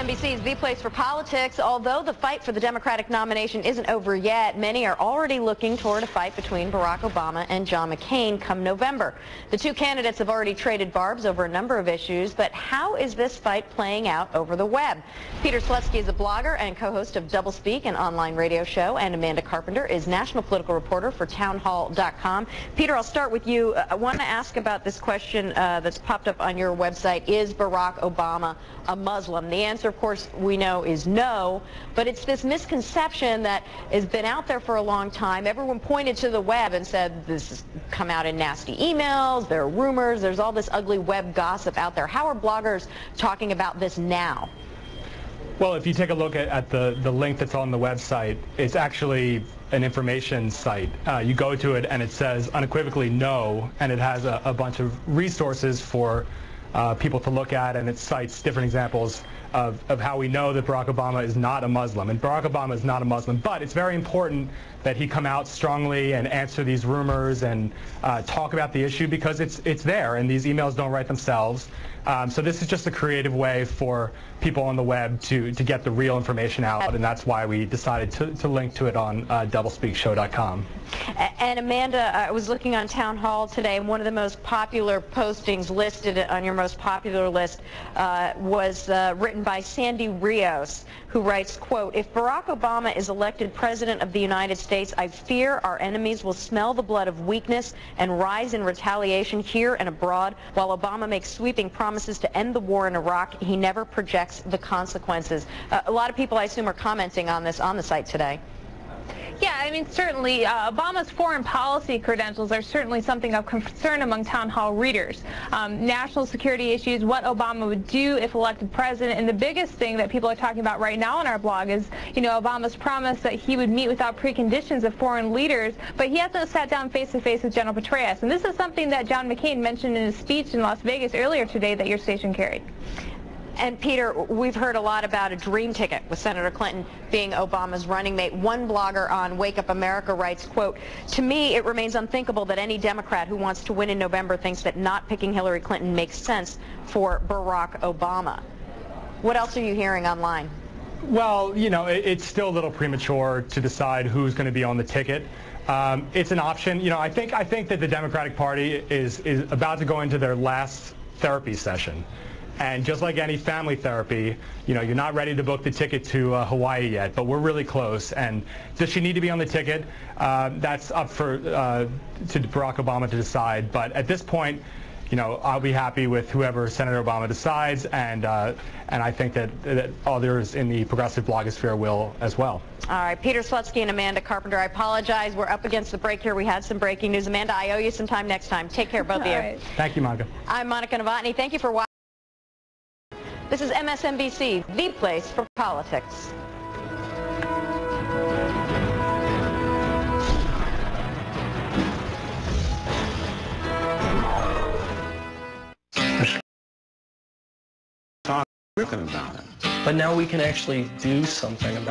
MSNBC's The Place for Politics. Although the fight for the Democratic nomination isn't over yet, many are already looking toward a fight between Barack Obama and John McCain come November. The two candidates have already traded barbs over a number of issues, but how is this fight playing out over the web? Peter Slutsky is a blogger and co-host of Doublespeak, an online radio show, and Amanda Carpenter is national political reporter for townhall.com. Peter, I'll start with you. I want to ask about this question that's popped up on your website. Is Barack Obama a Muslim? The answer, of course, we know is no, but it's this misconception that has been out there for a long time. Everyone pointed to the web and said this has come out in nasty emails, there are rumors, there's all this ugly web gossip out there. How are bloggers talking about this now? Well, if you take a look at the link that's on the website, it's actually an information site. You go to it and it says unequivocally no, and it has a bunch of resources for people to look at, and it cites different examples of how we know that Barack Obama is not a Muslim. And Barack Obama is not a Muslim, but it's very important that he come out strongly and answer these rumors and talk about the issue, because it's there, and these emails don't write themselves. So this is just a creative way for people on the web to get the real information out, and that's why we decided to link to it on doublespeakshow.com. And Amanda, I was looking on Town Hall today, and one of the most popular postings listed on your most popular list was written by Sandy Rios, who writes, quote, "If Barack Obama is elected President of the United States, I fear our enemies will smell the blood of weakness and rise in retaliation here and abroad. While Obama makes sweeping promises to end the war in Iraq, he never projects the consequences." A lot of people, I assume, are commenting on this on the site today. Yeah, I mean, certainly, Obama's foreign policy credentials are certainly something of concern among town hall readers. National security issues, what Obama would do if elected president, and the biggest thing that people are talking about right now on our blog is, you know, Obama's promise that he would meet without preconditions of foreign leaders, but he hasn't sat down face-to-face with General Petraeus. And this is something that John McCain mentioned in his speech in Las Vegas earlier today that your station carried. And Peter, we've heard a lot about a dream ticket with Senator Clinton being Obama's running mate. One blogger on Wake Up America writes, quote, "To me, it remains unthinkable that any Democrat who wants to win in November thinks that not picking Hillary Clinton makes sense for Barack Obama." What else are you hearing online? Well, you know, it's still a little premature to decide who's going to be on the ticket. It's an option. You know, I think that the Democratic Party is about to go into their last therapy session. And just like any family therapy, you know, you're not ready to book the ticket to Hawaii yet, but we're really close. And does she need to be on the ticket? That's up for to Barack Obama to decide. But at this point, you know, I'll be happy with whoever Senator Obama decides, and I think that others in the progressive blogosphere will as well. All right, Peter Slutsky and Amanda Carpenter, I apologize. We're up against the break here. We had some breaking news. Amanda, I owe you some time next time. Take care, both of you. Right. Thank you, Monica. I'm Monica Novotny. Thank you for watching. This is MSNBC, The Place for Politics. But now we can actually do something about it.